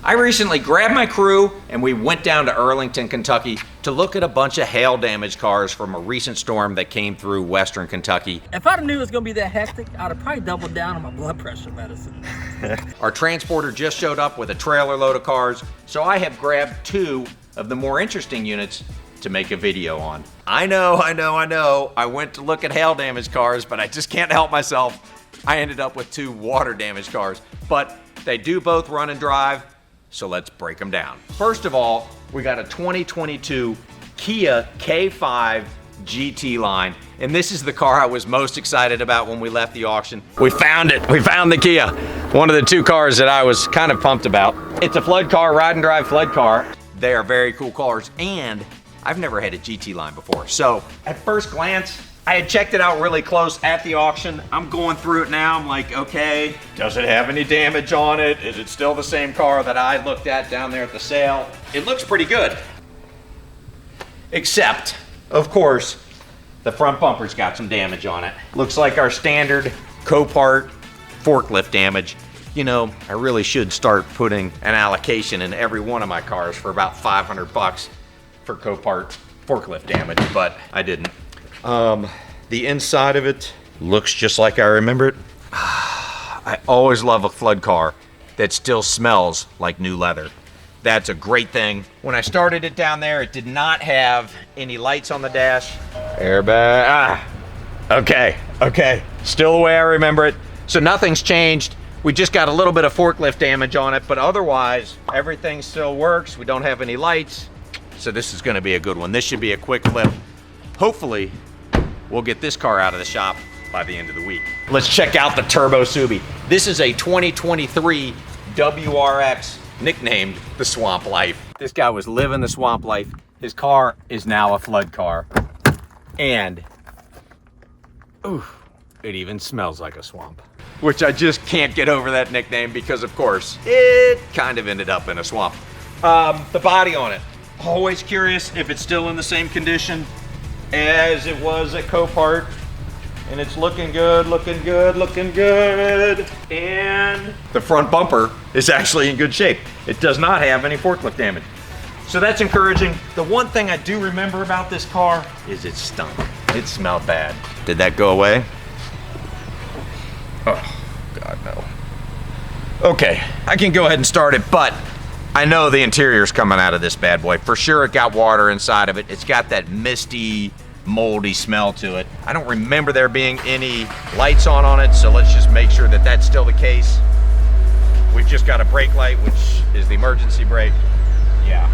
I recently grabbed my crew and we went down to Earlington, Kentucky to look at a bunch of hail damaged cars from a recent storm that came through western Kentucky. If I'd knew it was gonna be that hectic, I'd have probably doubled down on my blood pressure medicine. Our transporter just showed up with a trailer load of cars, so I have grabbed 2 of the more interesting units to make a video on. I know. I went to look at hail damaged cars, but I just can't help myself. I ended up with 2 water damaged cars, but they do both run and drive. So let's break them down. First of all, we got a 2022 Kia K5 GT line. And this is the car I was most excited about when we left the auction. We found it, we found the Kia. One of the 2 cars that I was kind of pumped about. It's a flood car, ride and drive flood car. They are very cool cars, and I've never had a GT line before. So at first glance, I had checked it out really close at the auction. I'm going through it now. I'm like, okay, does it have any damage on it? Is it still the same car that I looked at down there at the sale? It looks pretty good. Except, of course, the front bumper's got some damage on it. Looks like our standard Copart forklift damage. You know, I really should start putting an allocation in every one of my cars for about 500 bucks for Copart forklift damage, but I didn't. The inside of it looks just like I remember it. I always love a flood car that still smells like new leather. That's a great thing. When I started it down there, it did not have any lights on the dash. Airbag, okay. Still the way I remember it. So nothing's changed. We just got a little bit of forklift damage on it, but otherwise, everything still works. We don't have any lights. So this is gonna be a good one. This should be a quick flip. Hopefully, we'll get this car out of the shop by the end of the week. Let's check out the Turbo Subi. This is a 2023 WRX, nicknamed the Swamp Life. This guy was living the swamp life. His car is now a flood car. And, it even smells like a swamp. Which I just can't get over that nickname because, of course, it kind of ended up in a swamp. The body on it. Always curious if it's still in the same condition as it was at Copart, and it's looking good. And the front bumper is actually in good shape. It does not have any forklift damage. So that's encouraging. The one thing I do remember about this car is it stunk. It smelled bad. Did that go away? Oh, God, no. Okay, I can go ahead and start it, but I know the interior's coming out of this bad boy. For sure it got water inside of it. It's got that misty, moldy smell to it. I don't remember there being any lights on it, so let's just make sure that that's still the case. We've just got a brake light, which is the emergency brake. Yeah.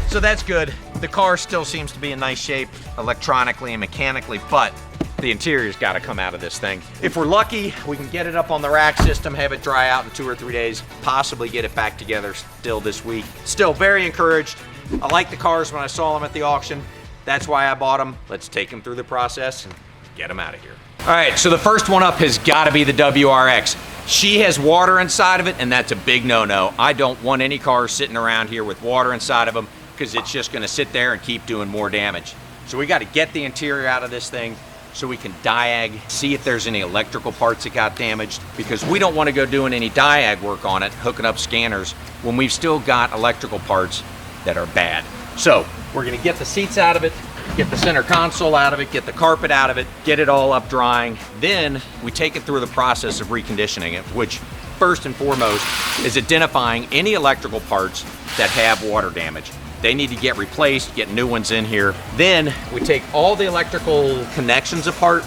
So that's good. The car still seems to be in nice shape, electronically and mechanically, but the interior's got to come out of this thing. If we're lucky, we can get it up on the rack system, have it dry out in 2 or 3 days, possibly get it back together still this week. Still very encouraged. I like the cars when I saw them at the auction. That's why I bought them. Let's take them through the process and get them out of here. All right, so the first one up has got to be the WRX. She has water inside of it, and that's a big no-no. I don't want any cars sitting around here with water inside of them because it's just going to sit there and keep doing more damage. So we got to get the interior out of this thing so we can diag, see if there's any electrical parts that got damaged, because we don't want to go doing any diag work on it, hooking up scanners, when we've still got electrical parts that are bad. So we're going to get the seats out of it, get the center console out of it, get the carpet out of it, get it all up drying. Then we take it through the process of reconditioning it, which first and foremost is identifying any electrical parts that have water damage. They need to get replaced, get new ones in here. Then we take all the electrical connections apart.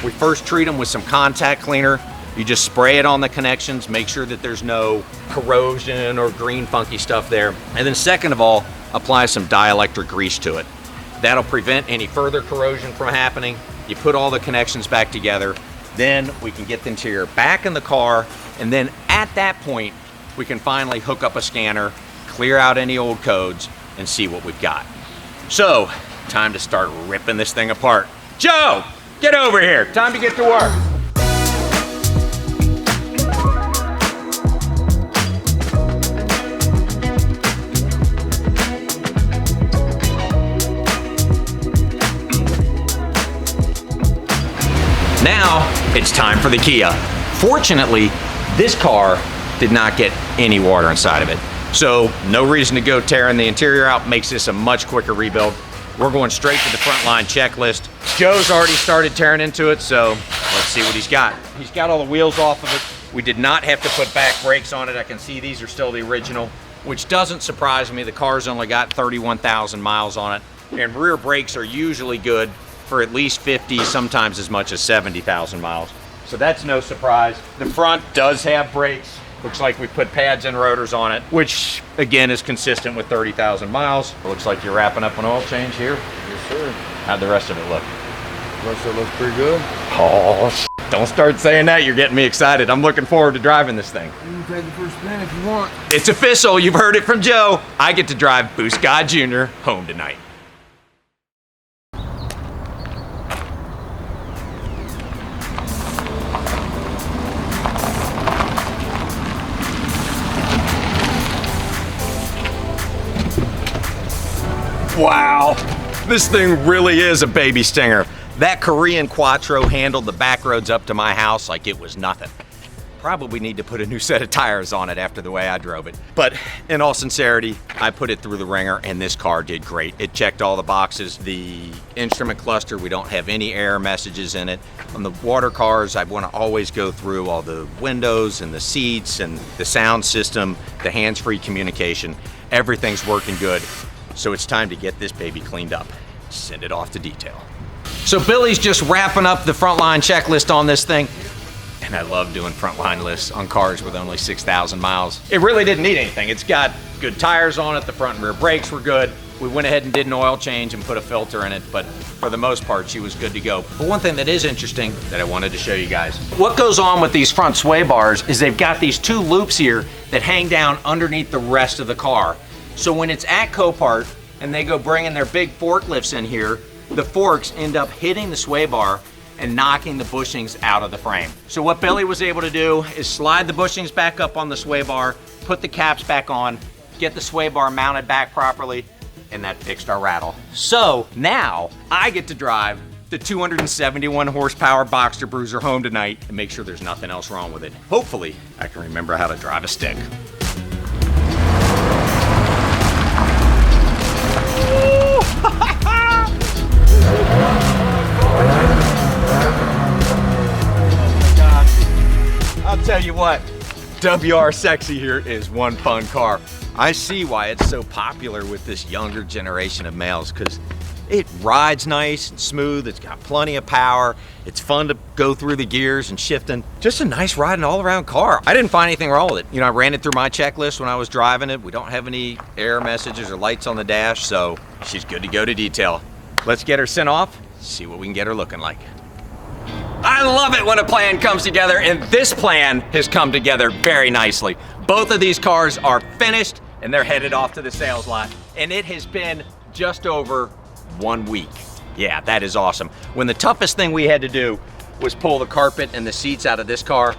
We first treat them with some contact cleaner. You just spray it on the connections, make sure that there's no corrosion or green funky stuff there. And then second of all, apply some dielectric grease to it. That'll prevent any further corrosion from happening. You put all the connections back together, then we can get the interior back in the car, and then at that point, we can finally hook up a scanner, clear out any old codes, and see what we've got. So, time to start ripping this thing apart. Joe, get over here. Time to get to work. Now, it's time for the Kia. Fortunately, this car did not get any water inside of it. So no reason to go tearing the interior out, makes this a much quicker rebuild. We're going straight to the frontline checklist. Joe's already started tearing into it, so let's see what he's got. He's got all the wheels off of it. We did not have to put back brakes on it. I can see these are still the original, which doesn't surprise me. The car's only got 31,000 miles on it, and rear brakes are usually good for at least 50, sometimes as much as 70,000 miles. So that's no surprise. The front does have brakes. Looks like we put pads and rotors on it, which again is consistent with 30,000 miles. Looks like you're wrapping up an oil change here. Yes, sir. How'd the rest of it look? The rest of it looks pretty good. Oh, don't start saying that. You're getting me excited. I'm looking forward to driving this thing. You can take the first spin if you want. It's official. You've heard it from Joe. I get to drive Boost God Jr. home tonight. Wow, this thing really is a baby stinger. That Korean Quattro handled the back roads up to my house like it was nothing. Probably need to put a new set of tires on it after the way I drove it. But in all sincerity, I put it through the ringer and this car did great. It checked all the boxes. The instrument cluster, we don't have any error messages in it. On the water cars, I want to always go through all the windows and the seats and the sound system, the hands-free communication. Everything's working good. So it's time to get this baby cleaned up. Send it off to detail. So Billy's just wrapping up the frontline checklist on this thing. And I love doing frontline lists on cars with only 6,000 miles. It really didn't need anything. It's got good tires on it. The front and rear brakes were good. We went ahead and did an oil change and put a filter in it, but for the most part, she was good to go. But one thing that is interesting that I wanted to show you guys. What goes on with these front sway bars is they've got these two loops here that hang down underneath the rest of the car. So when it's at Copart and they go bringing their big forklifts in here, the forks end up hitting the sway bar and knocking the bushings out of the frame. So what Billy was able to do is slide the bushings back up on the sway bar, put the caps back on, get the sway bar mounted back properly, and that fixed our rattle. So now I get to drive the 271 horsepower Boxster Bruiser home tonight and make sure there's nothing else wrong with it. Hopefully, I can remember how to drive a stick. I'll tell you what, WR Sexy here is one fun car. I see why it's so popular with this younger generation of males, because it rides nice and smooth, it's got plenty of power, it's fun to go through the gears and shifting. Just a nice riding all around car. I didn't find anything wrong with it. You know, I ran it through my checklist when I was driving it. We don't have any error messages or lights on the dash, so she's good to go to detail. Let's get her sent off, see what we can get her looking like. I love it when a plan comes together, and this plan has come together very nicely. Both of these cars are finished and they're headed off to the sales lot, and it has been just over 1 week. Yeah, that is awesome. When the toughest thing we had to do was pull the carpet and the seats out of this car,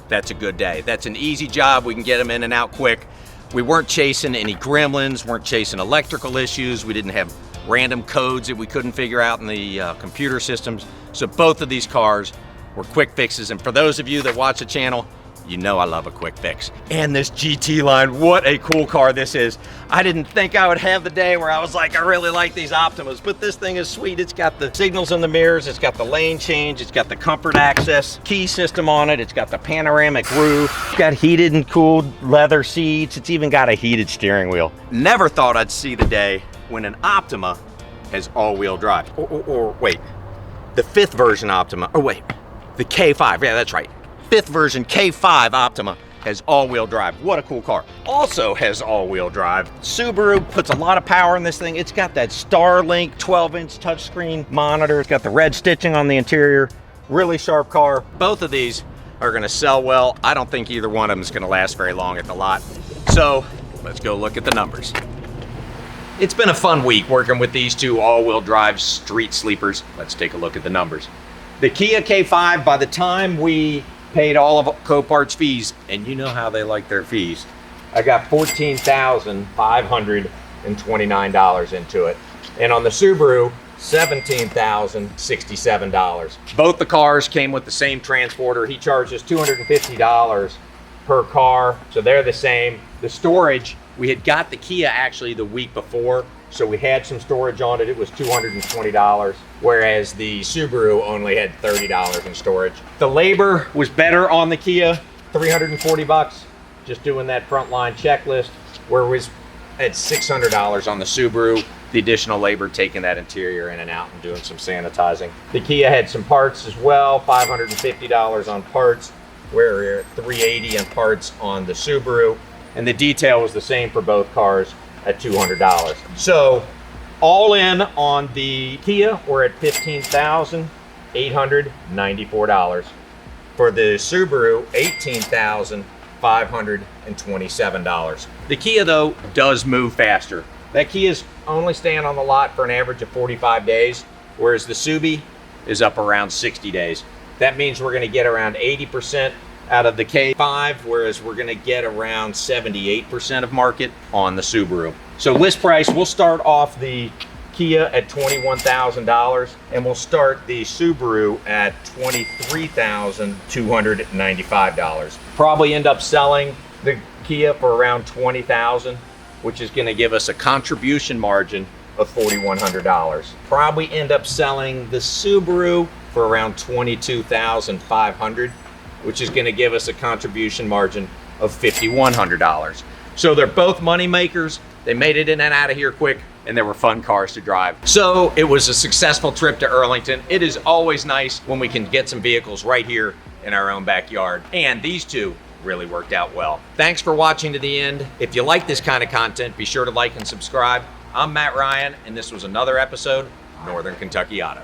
that's a good day. That's an easy job. We can get them in and out quick. We weren't chasing any gremlins, weren't chasing electrical issues. We didn't have random codes that we couldn't figure out in the computer systems. So both of these cars were quick fixes. And for those of you that watch the channel, you know I love a quick fix. And this GT line, what a cool car this is. I didn't think I would have the day where I was like, I really like these Optimas, but this thing is sweet. It's got the signals in the mirrors, it's got the lane change, it's got the comfort access key system on it, it's got the panoramic roof, it's got heated and cooled leather seats, it's even got a heated steering wheel. Never thought I'd see the day when an Optima has all-wheel drive. Or wait, the fifth version Optima, or wait, the K5, yeah, that's right. Fifth version K5 Optima has all-wheel drive. What a cool car. Also has all-wheel drive. Subaru puts a lot of power in this thing. It's got that Starlink 12-inch touchscreen monitor. It's got the red stitching on the interior. Really sharp car. Both of these are gonna sell well. I don't think either one of them is gonna last very long at the lot. So let's go look at the numbers. It's been a fun week working with these two all-wheel drive street sleepers. Let's take a look at the numbers. The Kia K5, by the time we paid all of Copart's fees, and you know how they like their fees, I got $14,529 into it. And on the Subaru, $17,067. Both the cars came with the same transporter. He charges $250 per car, so they're the same. The storage We had got the Kia actually the week before, so we had some storage on it. It was $220, whereas the Subaru only had $30 in storage. The labor was better on the Kia, $340, just doing that frontline checklist, where it was at $600 on the Subaru. The additional labor taking that interior in and out and doing some sanitizing. The Kia had some parts as well, $550 on parts, where we're at $380 on parts on the Subaru. And the detail was the same for both cars at $200. So all in on the Kia, we're at $15,894. For the Subaru, $18,527. The Kia though does move faster. That Kia's only staying on the lot for an average of 45 days, whereas the Subi is up around 60 days. That means we're gonna get around 80% out of the K5, whereas we're gonna get around 78% of market on the Subaru. So list price, we'll start off the Kia at $21,000, and we'll start the Subaru at $23,295. Probably end up selling the Kia for around $20,000, which is gonna give us a contribution margin of $4,100. Probably end up selling the Subaru for around $22,500, which is gonna give us a contribution margin of $5,100. So they're both money makers. They made it in and out of here quick, and they were fun cars to drive. So it was a successful trip to Earlington. It is always nice when we can get some vehicles right here in our own backyard. And these two really worked out well. Thanks for watching to the end. If you like this kind of content, be sure to like and subscribe. I'm Matt Ryan, and this was another episode of Northern Kentucky Auto.